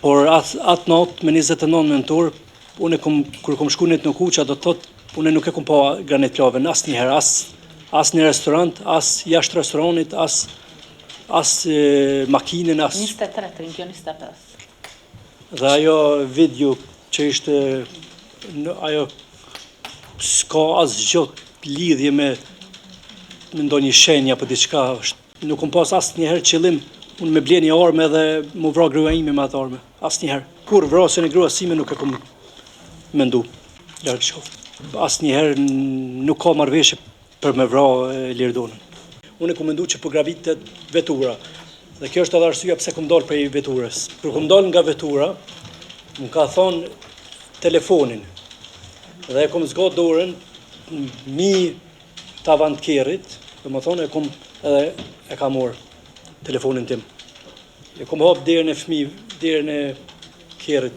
Por atë natë me 29 nëntor, kur kom shku në Kuqa, do të thotë, unë nuk e kom pa Granit Plavën asnjëherë, as në restorant, as jashtë restoranit, as makinën, as. 23, të rinjë 25. Dhe ajo video që ishte, ajo s'ka asgjë lidhje me ndonjë shenja për diçka. Nuk kom pas asnjëherë qëllim unë me ble një armë dhe mu vra grua ime me atë armë. Asnjëherë. Kur vrasjen e gruas sime nuk e kom mendu. Larg qoftë. Asnjëherë nuk ka marrëveshje për me vra Lirdonën. Unë e kom mendu që po gravitet vetura. Dhe kjo është edhe arsyeja pse kom dalë prej veturës. Kur kom dalë nga vetura, më ka thonë telefonin. Dhe e kom zgat dorën mi tavan të kerrit, dhe më thonë e ka morë telefonin tim. E kom hap derën e kerrit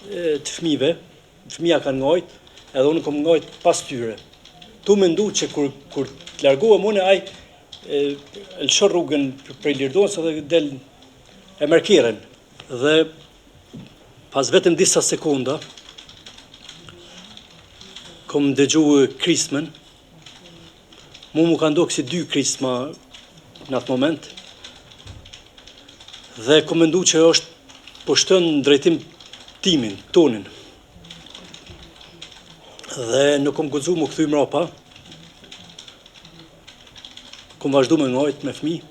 të fëmijëve, fëmija kanë ngajt, edhe unë kom ngajt pas tyre. Tu mendu që kur të largohem unë, ai lëshon rrugën prej Lirdonës dhe del e merr kerën. Dhe pas vetëm disa sekonda kom dëgju krismën. Mu ka ndohë si 2 krisma në atë moment. Dhe kom mendu që është po shton në drejtim timin, tonin. Dhe nuk kom guxu mu kthy mrapa. Kom vazhdu me ngajt me fëmijë.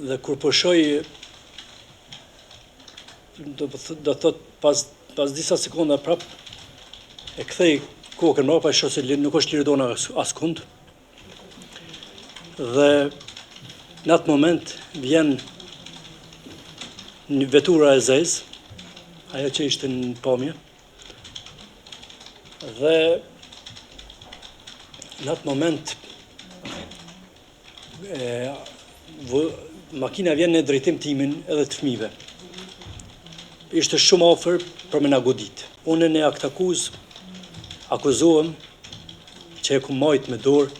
Dhe kur po shoj, do thot pas disa sekonda prap e kthej kokën mrapa, e shoh se nuk është Lirdona askund. Dhe në atë moment vjen një vetura e zezë, ajo që ishte në pamje. Dhe në atë moment makina vjen në drejtim timin edhe të fëmijëve. Ishte shumë afër për me na godit. Unë në akt akuzohem që e ku majt me dorë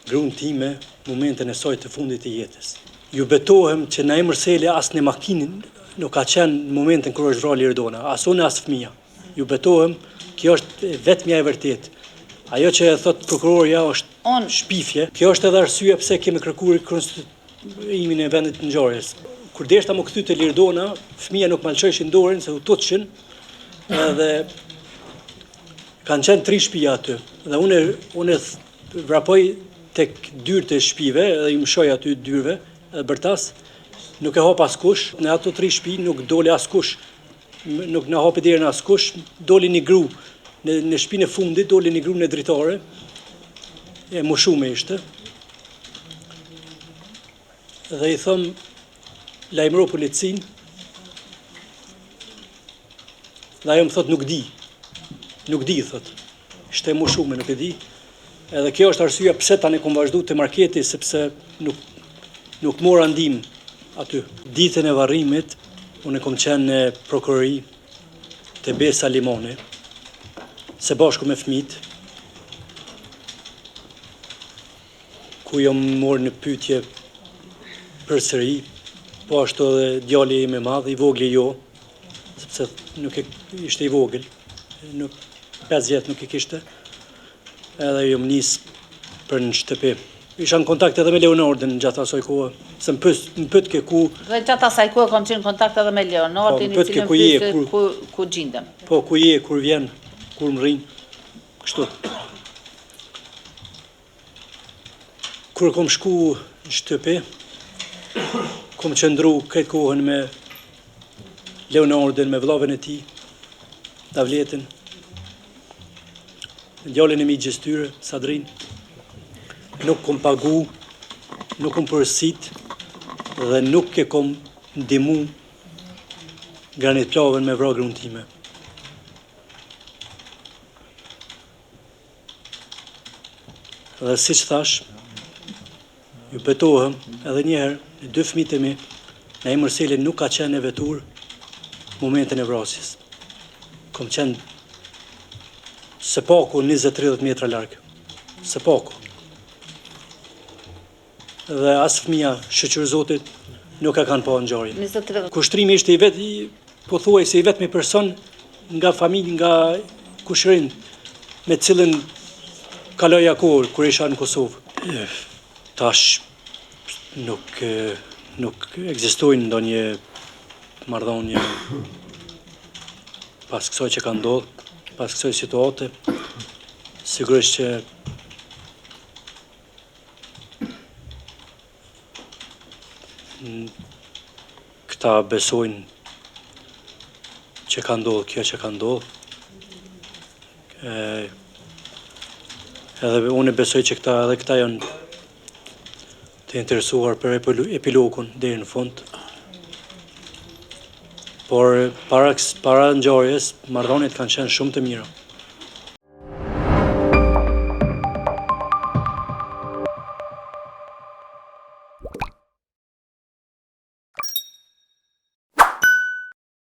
gruan time momentin e saj të fundit të jetës. Ju betohem që na emër sele as në makinin nuk ka qenë në momentin kur është vrarë Lirdona, as unë as fëmija. Ju betohem, kjo është vetmja e vërtetë. Ajo që e thot prokurorja është shpifje. Kjo është edhe arsye pse kemi kërkuar konstituimin e vendit të ngjarjes. Kur deshta më kthy te Lirdona, fëmija nuk më lëshojshin dorën se u tutshin, edhe kanë qenë 3 shtëpi aty. Dhe unë vrapoj tek dyert e shtëpive, edhe i mshoj aty dyrve, edhe bërtas, nuk e hap askush. Në ato 3 shtëpi nuk doli askush, nuk na hapi derën askush, doli një gru. Në shtëpinë e fundit doli një gru në dritare, e moshume ishte. Dhe i thëm, lajmëro policin, dhe ajo më thot nuk di, thot. Ishte e moshume, nuk e di. Edhe kjo është arsyeja pse tani kom vazhdu të marketi, sepse nuk mora ndihmë aty. Ditën e varrimit, unë kom qenë në prokurori të Besa Limoni, se bashku me fëmijët, ku jam morë në pyetje përsëri, po ashtu edhe djali im i madh, i vogli jo, sepse nuk ishte i vogël, 5 vjet nuk i kishte, edhe jam nis për në shtëpi. Isha në kontakt edhe me Leonardin gjatë asaj kohe, se më pyet ke ku. Dhe gjatë asaj kohe kam qenë në kontakt edhe me Leonardin, i cili më pyet ku gjindem. Po ku je, kur vjen, kur më rrin, kështu. Kur kom shku në shtëpi, kom qëndru këtë kohën me Leonardin, me vllavën e tij, Davletin, djalin e mi gjestyre, Sadrin. Nuk kom pagu, nuk kom përësit, dhe nuk e kom ndihmu Granit Plavën me vra gruan time. Dhe si që thash, ju betohem edhe njëherë, në 2 fëmijët e mi, në emër sele nuk ka qenë e vetur momentin e vrasjes. Kom qenë se paku 20-30 metra largë. Se paku. Dhe as fëmija, shëqër Zotit, nuk e kanë pa ngjarjen. 23. Kushtrimi ishte pothuajse i vetmi person nga familja, nga kushërin me cilën kaloja kohë kur isha në Kosovë. Tash nuk ekzistojnë ndonjë marrëdhënie pas kësaj që ka ndodhur, pas kësaj situate. Sigurisht që këta besojnë që ka ndodhur kjo që ka ndodhur. Edhe unë besoj që edhe këta janë të interesuar për epilogun deri në fund. Por para ngjarjes, marrëdhëniet kanë qenë shumë të mira.